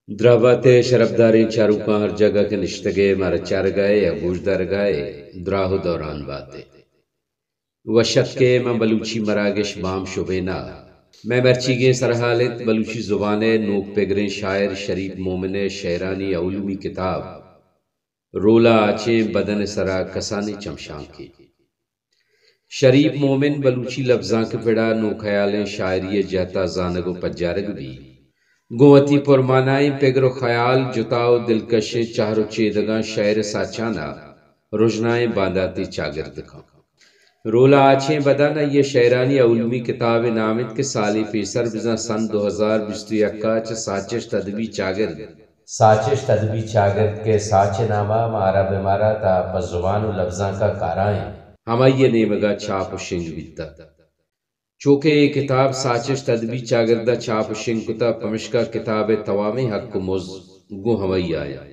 द्रावत शरबदारी चारूका हर जगह के निश्तगे मर चर गए या गूजदर गए द्राहु दौरान बातें वशत के मैं बलूची मरागिश बाम शुबेना मैं मर्चीगे सरहालत बलूची जुबाने नूक पेगरें शायर शरीफ मोमिने शहरानी अउलमी किताब रोला आचे बदन सरा कसानी चमशां की शरीफ मोमिन बलूची लफ्जां के फिड़ा नो ख्यालें शायरी जहता जानगो पज्जारग भी गोवती पुरमानाई पेगरो ख्याल जुताओ दिलकश चारो चेदगा शहर साचाना रुजनाए बांदाती चागिर्द का रोला आछे बदाना ये शहरानी अउलमी किताब नामित के साली फीसर बिजा सन 2021 च साचिश तदबी चागिर्द के साचे नामा मारा बेमारा ता पजुबान लफ्जा का काराएं हमाये नेमगा छाप शिंग बिता चूँकि ये किताब साचिश तदबी चागिर्दा छाप शिंकुता पमिश्का किताब तवामे हक मुज गु हवई आया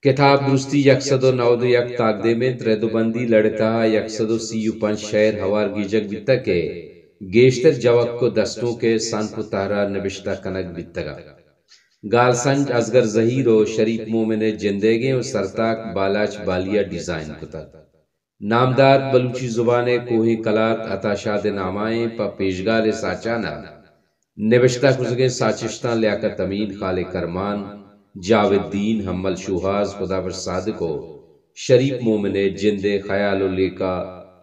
किताब दुरुस्ती यकसदो नवदो यक ताकदे में त्रेदुबंदी लड़ता यकसदो सीयु पंच शहर हवार गीजक बित्ता के गेश्तर जवक को दस्तों के सन पुतारा नबिश्ता कनक बित्तगा गाल संज असगर जहीरो शरीफ मोमिने जिंदगी और सरताक बालाच बालिया डिजाइन कुता नामदार बलूची जुबाने कोही कलात अताशाद नामाएं प पेशगार साचाना निविश्ता खुजगे साचिश्ता लियाकत अमीन खाले करमान जावेद्दीन हम्मल शुहाज खुदावर सादिको शरीफ मोमिने जिंदे ख्यालो लेका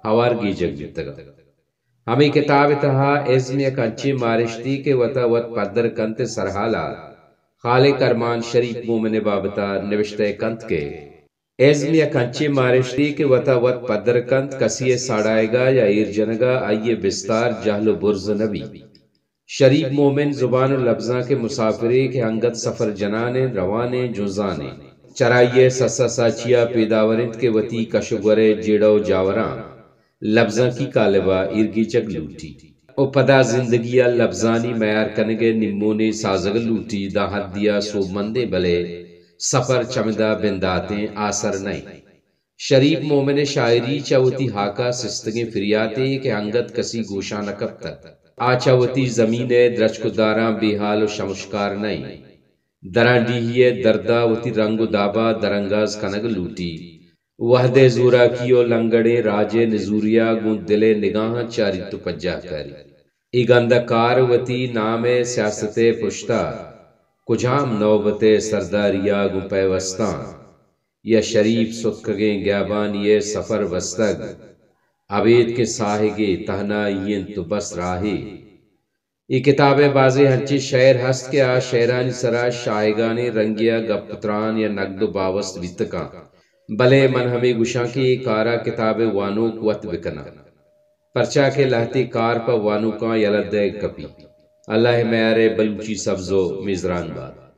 हवारगी जग बितगा हमें किताब तहा एज़्म कंचे मारिश्ती के वता वत पदर कंत सरहाला खाले करमान शरीफ मोमिने बाबता निविश्ते कंत के एज़्म कंचे मारिश्ती के वता वत पदर कंत कसिए साड़ाएगा या ईरजनगा आइए बिस्तार जाहलो बुर्ज नबी शरीफ मोमिन जुबान लफ्जा के मुसाफिरे के अंगत सफर जनाने रवाने जुजाने चराइये ससा साचिया पैदावरित के वती कशुगरे जेड़ो जावरा लफ्जा की कालिबा इर्गी चग लूटी ओ पदा जिंदगिया लफ्जानी मैार कनगे निम्मोने साजग लूटी दाहत दिया सो मंदे बले सफर चमदा बिंदाते आसर नहीं शरीफ मोमिन शायरी चावती हाका सिस्तगे फिरियाते के अंगत कसी गोशा नकब तक आचावती जमीने द्रचकुदारा बेहाल शमुष्कार नहीं दराडीहिए दर्दावती रंग दाबा दरंगाज कनग लूटी वहदे जूरा कियो लंगड़े राजे नजूरिया गुं दिले निगाह चारी तो पज्जा करी इगंधकारवती नामे सियासते पुश्ता कुजाम नौबते सरदारिया गुं पैवस्ता या शरीफ सुखगे ग्याबान ये सफर वस्तग अबेद के साहिगे तहना यन तो बस राहे ये किताबे बाजे हंची शहर हस्त के आ शहरानी सरा शायगाने रंगिया गपत्रान या नगदो बावस्त वितका भले मन हमें गुशा के कारा किताबे वानो वत बिकना परचा के लहती कार पर वानो का यलद कपी अल्लाह मैारे बलूची सब्जो मिजरान बात